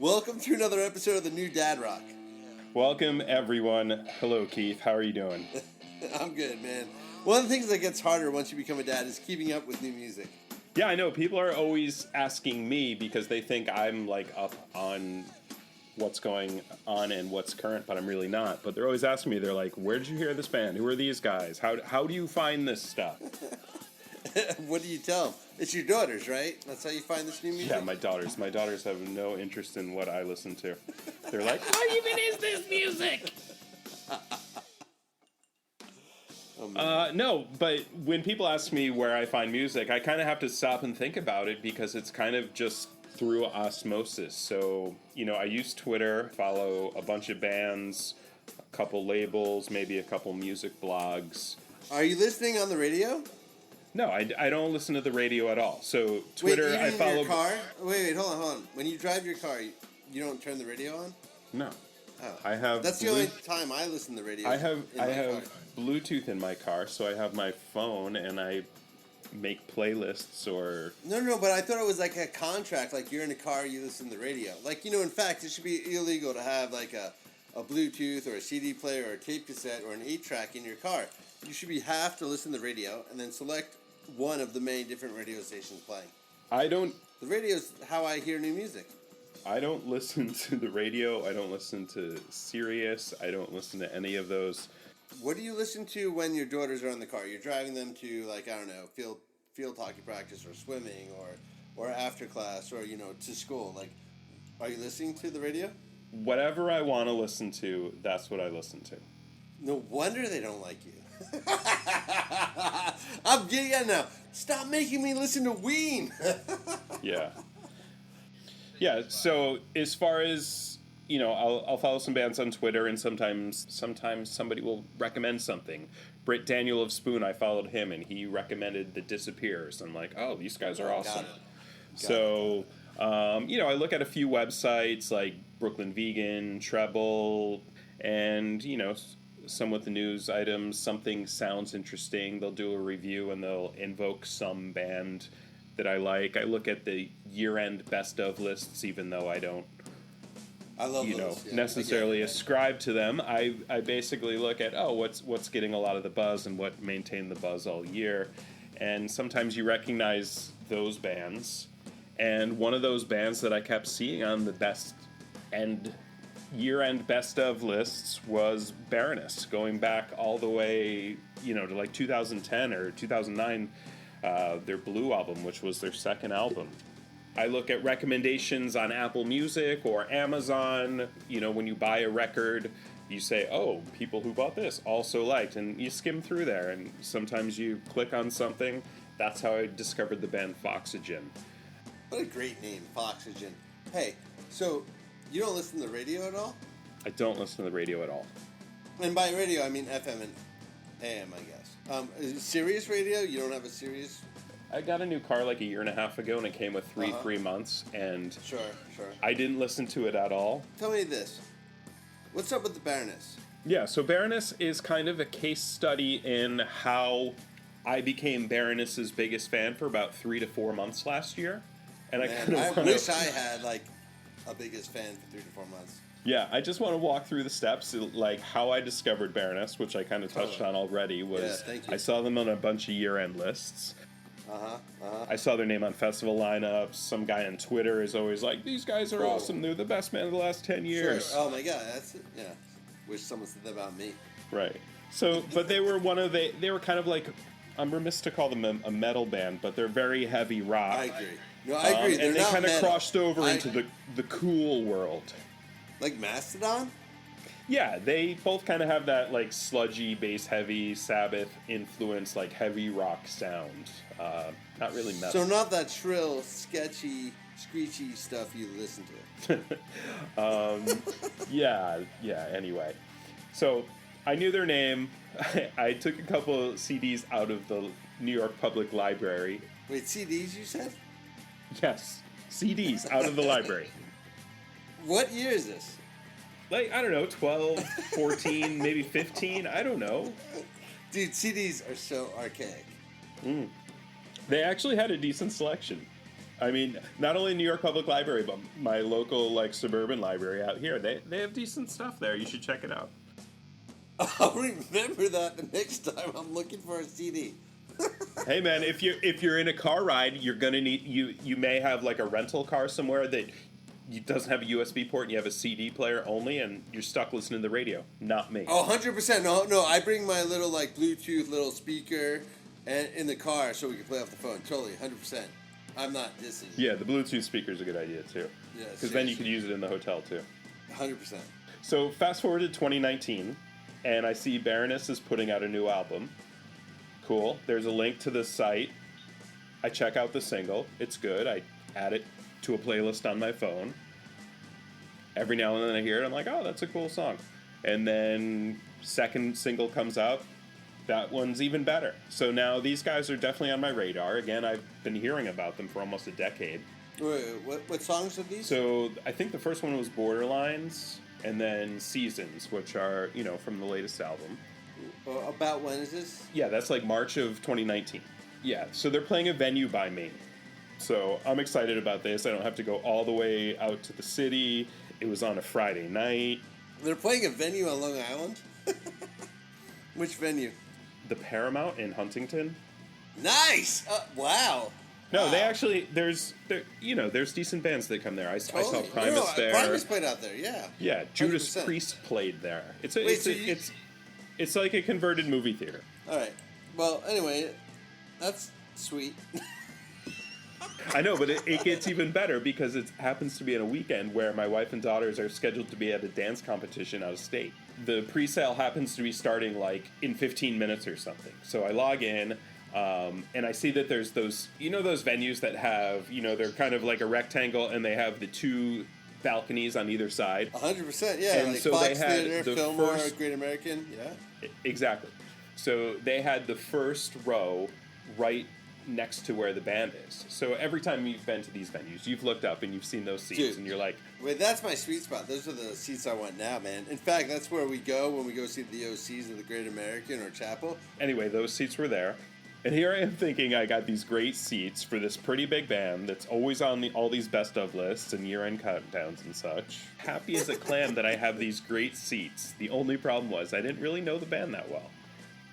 Welcome to another episode of the New Dad Rock. Welcome, everyone. Hello, Keith. How are you doing? I'm good, man. One of the things that gets harder once you become a dad is keeping up with new music. Yeah, I know. People are always asking me because they think I'm, like, up on what's going on and what's current, but I'm really not. But they're always asking me, they're like, where did you hear this band? Who are these guys? How do you find this stuff? What do you tell them? It's your daughters, right? That's how you find this new music? Yeah, my daughters. My daughters have no interest in what I listen to. They're like, what even is this music? No, but when people ask me where I find music, I kind of have to stop and think about it because it's kind of just through osmosis. So, you know, I use Twitter, follow a bunch of bands, a couple labels, maybe a couple music blogs. Are you listening on the radio? No, I don't listen to the radio at all. So Twitter, wait, I follow. In your car? Wait, hold on. When you drive your car, you don't turn the radio on? No. Oh. I have. That's the only time I listen to the radio. I have Bluetooth in my car, so I have my phone and I make playlists or. No, but I thought it was like a contract. Like you're in a car, you listen to the radio. Like, you know, in fact, it should be illegal to have like a Bluetooth or a CD player or a tape cassette or an 8-track in your car. You should have to listen to the radio and then select one of the many different radio stations playing. The radio is how I hear new music. I don't listen to the radio. I don't listen to Sirius. I don't listen to any of those. What do you listen to when your daughters are in the car? You're driving them to, like, I don't know, field hockey practice or swimming or after class or, you know, to school. Like, are you listening to the radio? Whatever I want to listen to, that's what I listen to. No wonder they don't like you. I'm getting it now. Stop making me listen to Ween. Yeah. Yeah, so as far as, you know, I'll follow some bands on Twitter, and sometimes somebody will recommend something. Britt Daniel of Spoon, I followed him, and he recommended The Disappears. I'm like, oh, these guys are awesome. So, you know, I look at a few websites like Brooklyn Vegan, Treble, and, you know, some with the news items, something sounds interesting, they'll do a review and they'll invoke some band that I like. I look at the year-end best of lists, even though I don't necessarily ascribe to them. I basically look at, what's getting a lot of the buzz and what maintained the buzz all year. And sometimes you recognize those bands. And one of those bands that I kept seeing on the year-end best of lists was Baroness, going back all the way, you know, to like 2010 or 2009, their Blue album, which was their second album. I look at recommendations on Apple Music or Amazon. You know, when you buy a record, you say, oh, people who bought this also liked, and you skim through there, and sometimes you click on something. That's how I discovered the band Foxygen. What a great name, Foxygen. Hey, so you don't listen to the radio at all? I don't listen to the radio at all. And by radio, I mean FM and AM, I guess. Is it Sirius radio? You don't have a Sirius? I got a new car like a year and a half ago, and it came with three months, and Sure. I didn't listen to it at all. Tell me this. What's up with the Baroness? Yeah, so Baroness is kind of a case study in how I became Baroness's biggest fan for about 3 to 4 months last year. And I wish I had, like, a biggest fan for 3 to 4 months. Yeah, I just want to walk through the steps, like how I discovered Baroness, which I kind of touched on already, was I saw them on a bunch of year-end lists. I saw their name on festival lineups. Some guy on Twitter is always like, these guys are awesome, they're the best band of the last 10 years. Sure. Oh my god, that's it. Yeah. Wish someone said that about me. Right. So, but they were they were kind of like, I'm remiss to call them a metal band, but they're very heavy rock. I agree. No, I agree. And they kind of crossed over into the cool world. Like Mastodon? Yeah, they both kind of have that like sludgy, bass-heavy, Sabbath influence, like heavy rock sound. Not really metal. So not that shrill, sketchy, screechy stuff you listen to. Yeah. Anyway, so I knew their name. I took a couple of CDs out of the New York Public Library. Wait, CDs you said? Yes, CDs out of the library. What year is this? Like, I don't know, 12, 14, maybe 15, I don't know. Dude, CDs are so archaic. They actually had a decent selection. I mean, not only New York Public Library, but my local, like, suburban library out here. They have decent stuff there. You should check it out. I'll remember that the next time I'm looking for a CD. Hey, man, if you're in a car ride, you're gonna need you may have like a rental car somewhere that doesn't have a USB port and you have a CD player only, and you're stuck listening to the radio. Not me. Oh, 100%. No, I bring my little like Bluetooth little speaker and in the car so we can play off the phone. Totally, 100%. I'm not dissing. Yeah, the Bluetooth speaker's a good idea too. Yeah, because then you could use it in the hotel too. 100%. So fast forward to 2019, and I see Baroness is putting out a new album. Cool. There's a link to the site. I check out the single. It's good. I add it to a playlist on my phone. Every now and then I hear it. I'm like, oh, that's a cool song. And then second single comes out. That one's even better. So now these guys are definitely on my radar. Again, I've been hearing about them for almost a decade. Wait, what songs are these? So I think the first one was Borderlines, and then Seasons, which are, from the latest album. About when is this? Yeah, that's like March of 2019. Yeah, so they're playing a venue by me. So I'm excited about this. I don't have to go all the way out to the city. It was on a Friday night. They're playing a venue on Long Island? Which venue? The Paramount in Huntington. Nice! Wow. No, wow. They actually, there's decent bands that come there. I saw Primus there. Primus played out there, yeah. Yeah, Judas 100%. Priest played there. It's like a converted movie theater. All right. Well, anyway, that's sweet. I know, but it gets even better because it happens to be on a weekend where my wife and daughters are scheduled to be at a dance competition out of state. The pre-sale happens to be starting like in 15 minutes or something. So I log in, and I see that there's those venues that have, they're kind of like a rectangle and they have the two balconies on either side. 100%, yeah. And like so Fox they had Theater, the Fillmore, first, Great American, yeah. Exactly. So they had the first row right next to where the band is. So every time you've been to these venues, you've looked up and you've seen those seats. Dude, and you're like... Wait, that's my sweet spot. Those are the seats I want now, man. In fact, that's where we go when we go see the OCs of the Great American or Chapel. Anyway, those seats were there. And here I am thinking I got these great seats for this pretty big band that's always on all these best of lists and year-end countdowns and such. Happy as a clam that I have these great seats. The only problem was I didn't really know the band that well.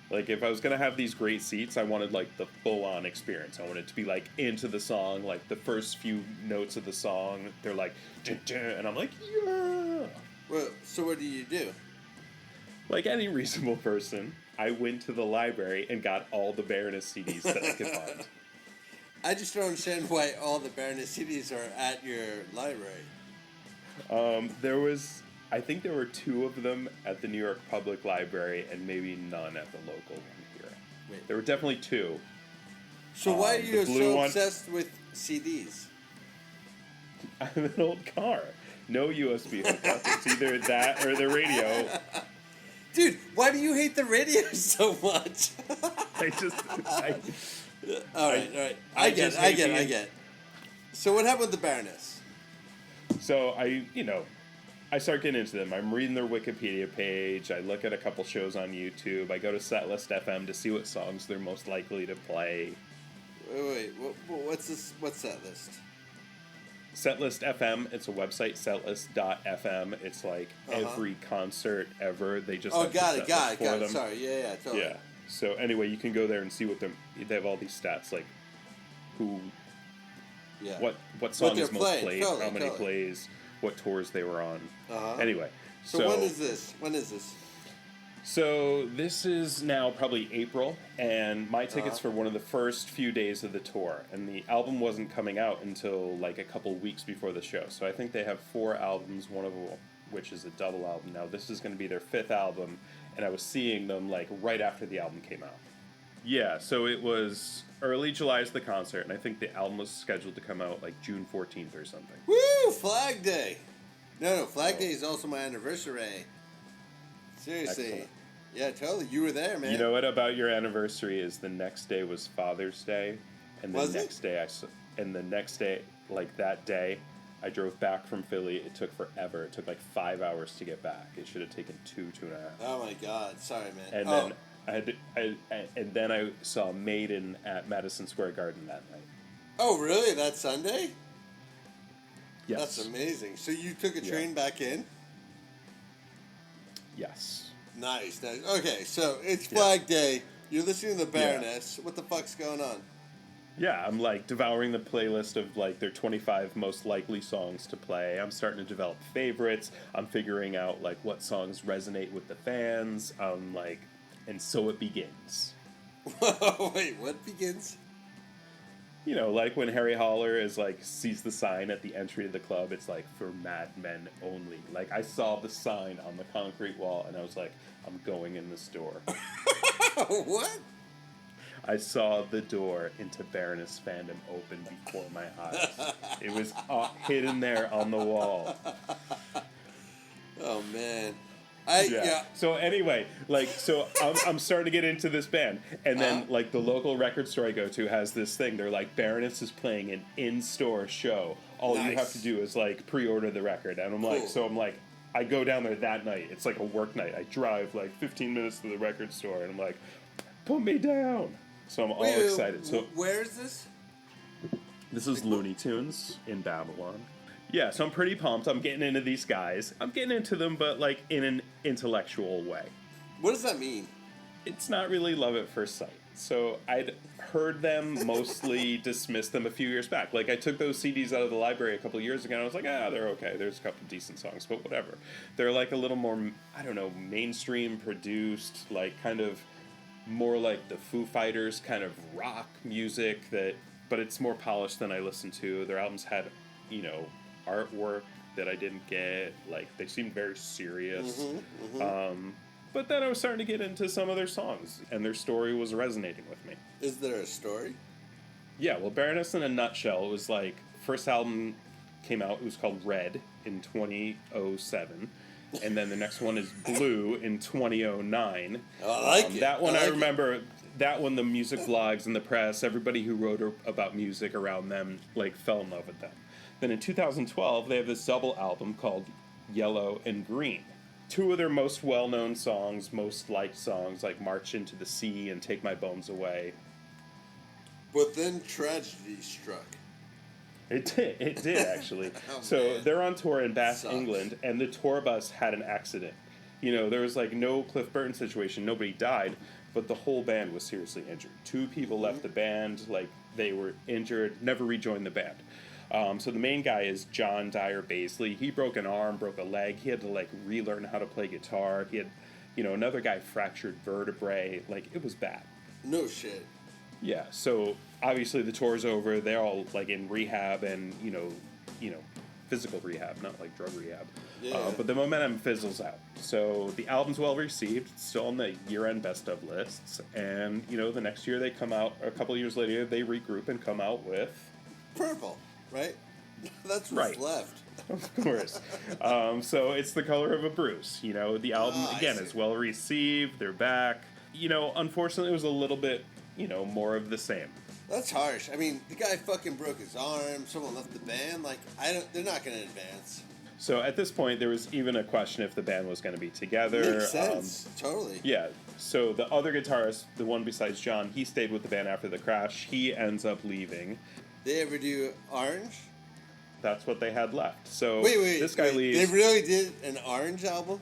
Like, if I was going to have these great seats, I wanted, like, the full-on experience. I wanted to be, like, into the song, like, the first few notes of the song, they're like, dun, dun, and I'm like, yeah! Well, so what do you do? Like any reasonable person, I went to the library and got all the Baroness CDs that I could find. I just don't understand why all the Baroness CDs are at your library. I think there were 2 of them at the New York Public Library and maybe none at the local one here. Wait. There were definitely 2. So why are you so one, obsessed with CDs? I have an old car. No USB hookup. It's either that or the radio. Dude, why do you hate the radio so much? All right. I get it. So what happened with the Baroness? So I start getting into them. I'm reading their Wikipedia page. I look at a couple shows on YouTube. I go to Setlist FM to see what songs they're most likely to play. Wait, what's this? What's Setlist? Setlist FM, it's a website, setlist.fm. It's like every concert ever. They just got it. Sorry, yeah, totally. Yeah. So anyway, you can go there and see they have all these stats, like what song is most played, how many plays, what tours they were on. Anyway. So when is this? So this is now probably April, and my ticket's for one of the first few days of the tour, and the album wasn't coming out until like a couple weeks before the show. So I think they have 4 albums, one of which is a double album. Now this is going to be their 5th album, and I was seeing them like right after the album came out. Yeah, so it was early July is the concert, and I think the album was scheduled to come out like June 14th or something. Woo! Flag Day! No, Flag Day is also my anniversary. Seriously. Excellent. Yeah, totally. You were there, man. You know what about your anniversary is the next day was Father's Day, and the next day, like that day, I drove back from Philly. It took forever. It took like 5 hours to get back. It should have taken 2.5. Oh my God! Sorry, man. And then I saw Maiden at Madison Square Garden that night. Oh, really? That Sunday? Yes. That's amazing. So you took a train back in? Yes. Nice. Okay, so it's Flag Day. You're listening to the Baroness. What the fuck's going on? Yeah, I'm like devouring the playlist of like their 25 most likely songs to play. I'm starting to develop favorites. I'm figuring out like what songs resonate with the fans. Like, and so it begins. Wait, what begins? You know, like when Harry Holler is like sees the sign at the entry of the club, it's like for madmen only. Like I saw the sign on the concrete wall and I was like, I'm going in this door. What? I saw the door into Baroness fandom open before my eyes. It was hidden there on the wall. Oh man. So anyway, like, so I'm starting to get into this band, and then like the local record store I go to has this thing. They're like, Baroness is playing an in-store show. All you have to do is like pre-order the record, and I'm like, so I'm like, I go down there that night. It's like a work night. I drive like 15 minutes to the record store, and I'm like, put me down. So I'm all excited. So where is this? This is Looney Tunes in Babylon. Yeah, so I'm pretty pumped. I'm getting into these guys. I'm getting into them, but like in an intellectual way. What does that mean? It's not really love at first sight. So I'd heard them mostly dismiss them a few years back. Like I took those CDs out of the library a couple of years ago and I was like, they're okay. There's a couple decent songs, but whatever. They're like a little more, I don't know, mainstream produced, like kind of more like the Foo Fighters kind of rock music but it's more polished than I listened to. Their albums had, you know, artwork that I didn't get. Like they seemed very serious. But then I was starting to get into some of their songs, and their story was resonating with me. Is there a story? Yeah, well, Baroness in a nutshell, it was like first album came out. It was called Red in 2007, and then the next one is Blue in 2009. I like it. That one I remember. That one, the music blogs and the press, everybody who wrote about music around them, like fell in love with them. Then in 2012, they have this double album called Yellow and Green. Two of their most well-known songs, most liked songs, like March into the Sea and Take My Bones Away. But then tragedy struck. It did actually. So man. They're on tour in Bath, England, and the tour bus had an accident. You know, there was like no Cliff Burton situation, nobody died, but the whole band was seriously injured. Two people left the band, like they were injured, never rejoined the band. So the main guy is John Dyer Baisley. He broke an arm, broke a leg. He had to like relearn how to play guitar. He had, you know, another guy fractured vertebrae. Like it was bad. No shit. Yeah. So obviously the tour's over. They're all like in rehab and you know, physical rehab, not like drug rehab. Yeah. But the momentum fizzles out. So the album's well received. It's still on the year-end best of lists. And you know, the next year they come out. Or a couple years later, they regroup and come out with Purple. Right? That's what's left. Of course. So it's the color of a Bruce. You know, the album, again, is well received. They're back. You know, unfortunately, it was a little bit, you know, more of the same. That's harsh. I mean, the guy fucking broke his arm. Someone left the band. Like, they're not going to advance. So at this point, there was even a question if the band was going to be together. Makes sense. Totally. Yeah. So the other guitarist, the one besides John, he stayed with the band after the crash. He ends up leaving. They ever do Orange? That's what they had left. So wait, this guy leaves. They really did an Orange album?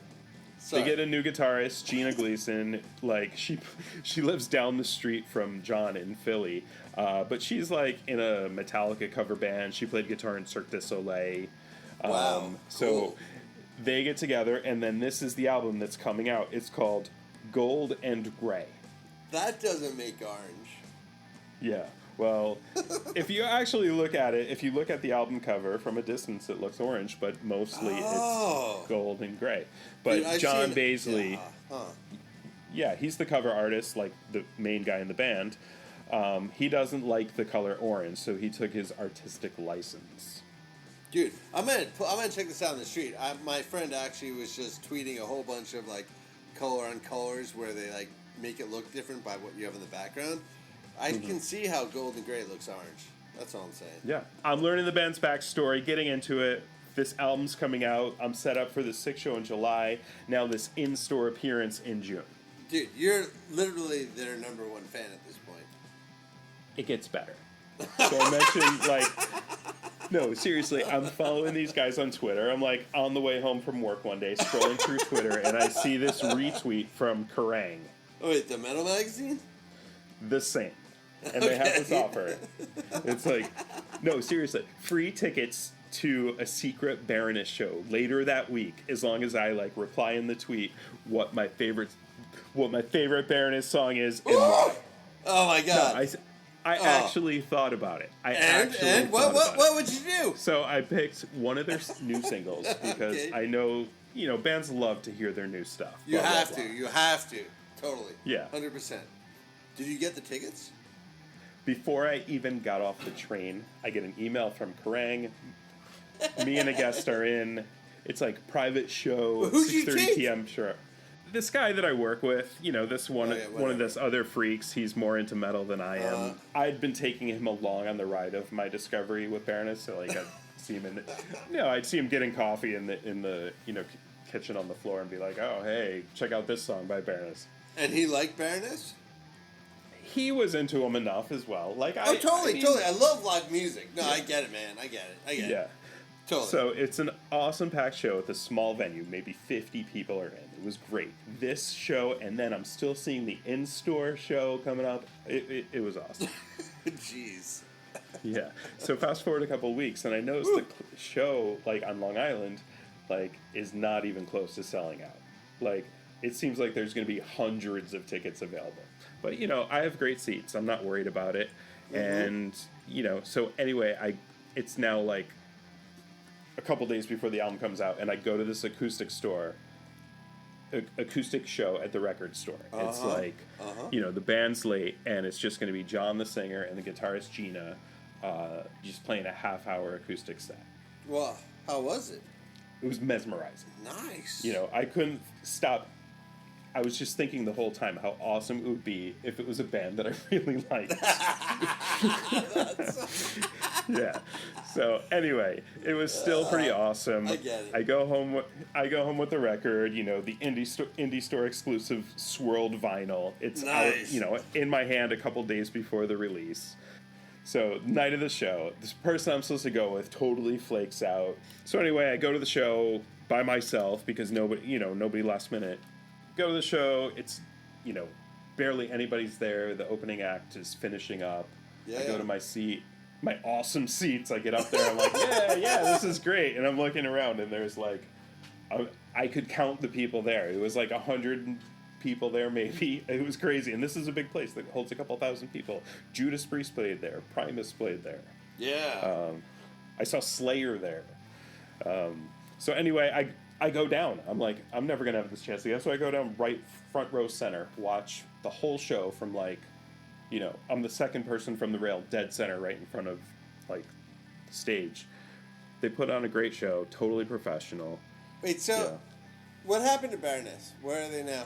Sorry. They get a new guitarist, Gina Gleason. Like she lives down the street from John in Philly, but she's like in a Metallica cover band. She played guitar in Cirque du Soleil. Wow. So they get together, and then this is the album that's coming out. It's called Gold and Gray. That doesn't make Orange. Yeah. Well, if you actually look at it, if you look at the album cover from a distance, it looks orange, but mostly it's gold and gray. But dude, John Baisley, he's the cover artist, like the main guy in the band. He doesn't like the color orange, so he took his artistic license. Dude, I'm gonna check this out on the street. My friend actually was just tweeting a whole bunch of like color on colors where they like make it look different by what you have in the background. I can see how gold and gray looks orange. That's all I'm saying. Yeah. I'm learning the band's backstory, getting into it. This album's coming out. I'm set up for the 6th show in July. Now this in-store appearance in June. Dude, you're literally their number one fan at this point. It gets better. So I mentioned, like, no, seriously, I'm following these guys on Twitter. I'm like on the way home from work one day, scrolling through Twitter, and I see this retweet from Kerrang. Oh, wait, the Metal Magazine? The same. And they have this offer. It's like, no, seriously, free tickets to a secret Baroness show later that week, as long as I like reply in the tweet what my favorite Baroness song is and why. Oh my god! No, I actually thought about it. And what would you do? So I picked one of their new singles because Okay. I know bands love to hear their new stuff. You blah, blah, have blah. to. You have to. Totally. Yeah. 100%. Did you get the tickets? Before I even got off the train, I get an email from Kerrang. Me and a guest are in. It's like private show, Well, who'd you 6:30 take? p.m. Sure. This guy that I work with, this one of this other freaks, he's more into metal than I am. I'd been taking him along on the ride of my discovery with Baroness, so like I'd see him I'd see him getting coffee in the kitchen on the floor and be like, oh hey, check out this song by Baroness. And he liked Baroness? He was into him enough as well. Like Totally. I love live music. No, yeah. I get it, man. I get it. Yeah. Totally. So it's an awesome packed show at a small venue. Maybe 50 people are in. It was great. This show, and then I'm still seeing the in-store show coming up. It was awesome. Jeez. Yeah. So fast forward a couple weeks, and I noticed the show, like on Long Island, like is not even close to selling out. Like it seems like there's going to be hundreds of tickets available. But I have great seats. I'm not worried about it. Mm-hmm. And so anyway, it's now like a couple days before the album comes out, and I go to this acoustic show at the record store. It's like, the band's late, and it's just going to be John the singer and the guitarist Gina just playing a half-hour acoustic set. Well, how was it? It was mesmerizing. Nice. I couldn't stop. I was just thinking the whole time how awesome it would be if it was a band that I really liked. Yeah. So anyway, it was still pretty awesome. I get it. I go home with the record. The indie store exclusive swirled vinyl. It's nice. out. In my hand a couple days before the release. So night of the show, this person I'm supposed to go with totally flakes out. So anyway, I go to the show by myself because nobody last minute. Go to the show. It's barely anybody's there. The opening act is finishing up. I go to my seat. My awesome seats. I get up there. I'm like, yeah, this is great. And I'm looking around, and there's like, I could count the people there. It was like 100 people there, maybe. It was crazy. And this is a big place that holds a couple thousand people. Judas Priest played there. Primus played there. Yeah. I saw Slayer there. So anyway, I go down. I'm like, I'm never going to have this chance again. So I go down right front row center, watch the whole show from like, I'm the second person from the rail, dead center, right in front of like the stage. They put on a great show, totally professional. Wait, so what happened to Baroness? Where are they now?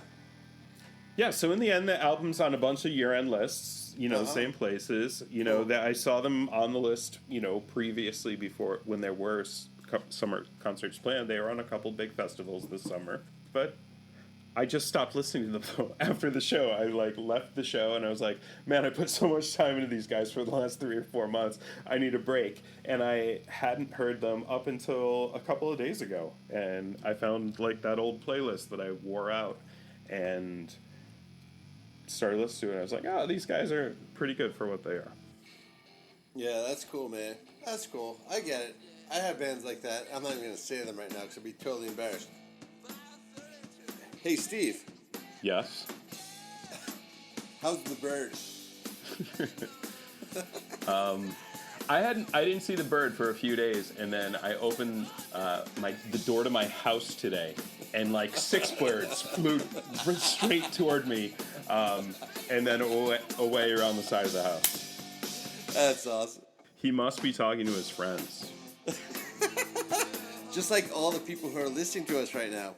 Yeah, so in the end, the album's on a bunch of year-end lists, the same places. That I saw them on the list, previously before when there were summer concerts planned. They were on a couple big festivals this summer. But I just stopped listening to them after the show. I left the show and I was like, man, I put so much time into these guys for the last 3 or 4 months. I need a break. And I hadn't heard them up until a couple of days ago. And I found that old playlist that I wore out and started listening to it. I was like, oh, these guys are pretty good for what they are. Yeah, that's cool, man. That's cool. I get it. I have bands like that. I'm not even going to say them right now because I'd be totally embarrassed. Hey, Steve. Yes? How's the bird? I didn't see the bird for a few days, and then I opened the door to my house today, and 6 birds flew straight toward me, and then away around the side of the house. That's awesome. He must be talking to his friends. Just like all the people who are listening to us right now.